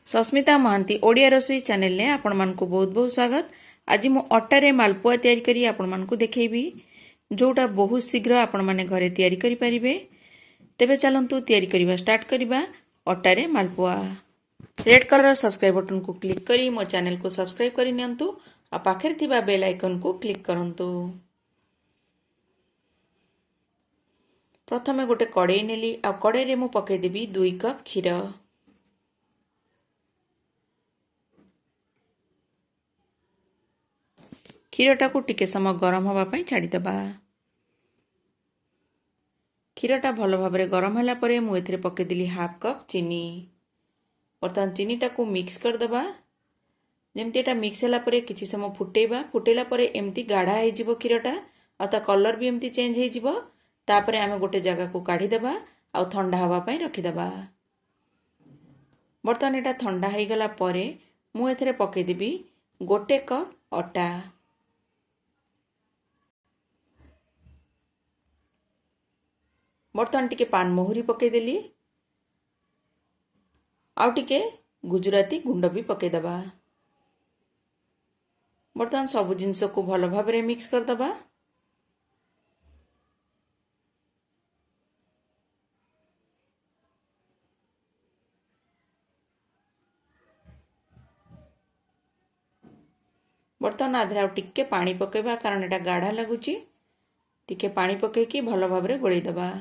Sasmita Mahanti Odia रोसई channel ने आपण मानकु बहुत बहुत स्वागत। आज मु अट्टारे मालपुआ तैयारी करी आपण मानकु देखैबी जोटा बहुत शीघ्र आपण माने घरे तैयारी करि परिबे। तेबे चलंतु तैयारी करिबा स्टार्ट करिबा। अट्टारे मालपुआ रेड कलर सब्सक्राइब बटन को क्लिक करी मो चैनल को सब्सक्राइब करि नियंतु आ पाखरे थिबा बेल आइकन को क्लिक करंतु। प्रथमे गोटे कड़ाई नेली आ कड़ाई रे मु पकै देबी 2 कप क्षीर। क्षीरटा को टिके समय गरम हवा पाई छाड़ीदेबा। क्षीरटा भल भाव गरम होला परे मु एथिरे पकेदेली हाफ कप चीनी। बर्तमान चीनीटा को मिक्स करदेबा। जेमती एटा मिक्स होला परे किछि समय फुटेबा। फुटेला परे एमती गाढ़ा हो जिवो क्षीरटा आ ता कलर भी एमती चेंज हो जिवो। तापरे आमे गोटे जगह को काढ़ी देबा आ ठंडा हवा पाई रखिदेबा। बर्तमान एटा ठंडा हो गला परे मु एथिरे पकेदेबी गोटे कप अटा। बर्तमान टिके पान मोहरी पकईदेली आउ टिके गुजराती गुंड भी पकईदबा। बर्तमान सबु जिनस को भल भाव मिक्स करदबा। बर्तमान आधे आउ टिके पानी पकेबा कारण एटा गाढ़ा लगुची। टिके पानी पकेकी भल भाव गोलैदबा।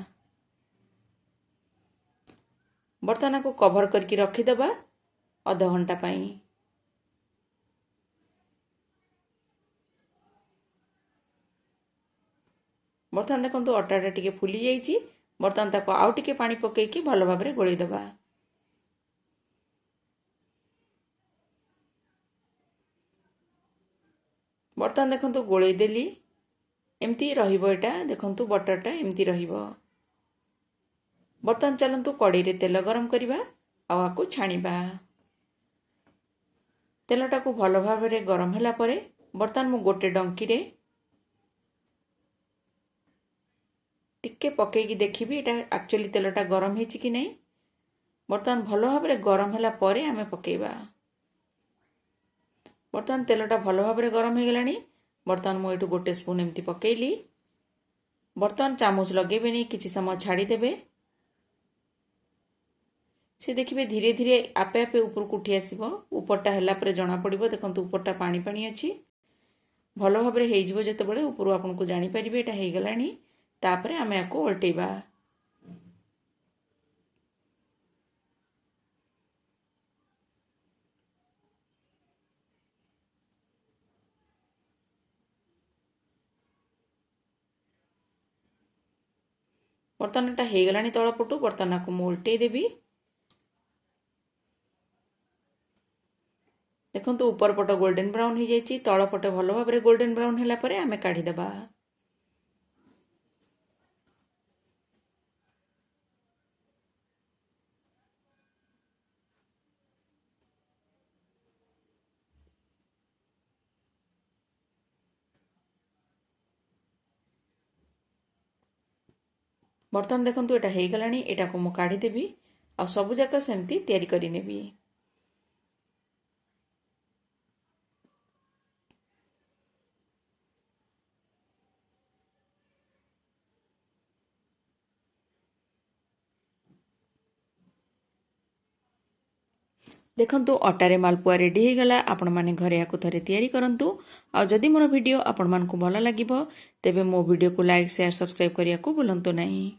बर्तमान को कवर करके रखीदेबा आधा घंटा पाई। बर्तमान देखो अटाटा टिके फुली जाइए। बर्तमान ताको आउ टिके पानी पकेकी भल भाव गोलैदबा। बर्तमान देखो गोलैदेली एमती रहिबो। एटा देखो बटरटा एमती रहिबो। बर्तमान चलतु कड़ाई रे तेल गरम करिबा आको छाणीबा। तेलटा को भल भाव गरम होला परे बर्तमान मु गोटे डंकी रे टिके पकेकी देखिबी एटा एक्चुअली तेलटा गरम हेछि कि नहीं। बर्तमान भल भाव गरम होला परे आमे पकेबा। बर्तमान तेलटा भल भाव गरम हो गलानी। बर्तमान मु एटू गोटे स्पून एमती पकेइली। बर्तमान चामच लगेबेनी किछि समय छाड़ी देबे। से देखिए धीरे धीरे आपे आपे ऊपर को उठी आसीबो। ऊपरटा हला परे जणा पड़िबो। देखंतु ऊपरटा पानी पानी अछि। भल भाव रे हेइ जिवो जेतेबेले ऊपर आपन को जानि परिबे एटा हेइ गलानी। तापरे आमे आको उल्टेबा। बर्तमान एटा हेइ गलानी तळ पटु। बर्तमान आको मु उल्टेइ देबी। देखो ऊपर पट गोल्डन ब्राउन हो जाइए। तल पटे भल भाव गोल्डन ब्राउन होला परे आमे काढ़ी देबा। बर्तमान देखो एटा हेइ गलानी। एटा को मु काढ़ी देबी आ सबु जाक सेमती तैयारी करि नेबी। देखंतु अटारे मालपुआ रेडी हो गला। आपण माने घरे आकु थरे तैयारी करंतु। आ जदि मोर वीडियो आपण मानकु भल लागिबो तेबे मो वीडियो को लाइक शेयर सब्सक्राइब करिया को भूलंतु नहीं।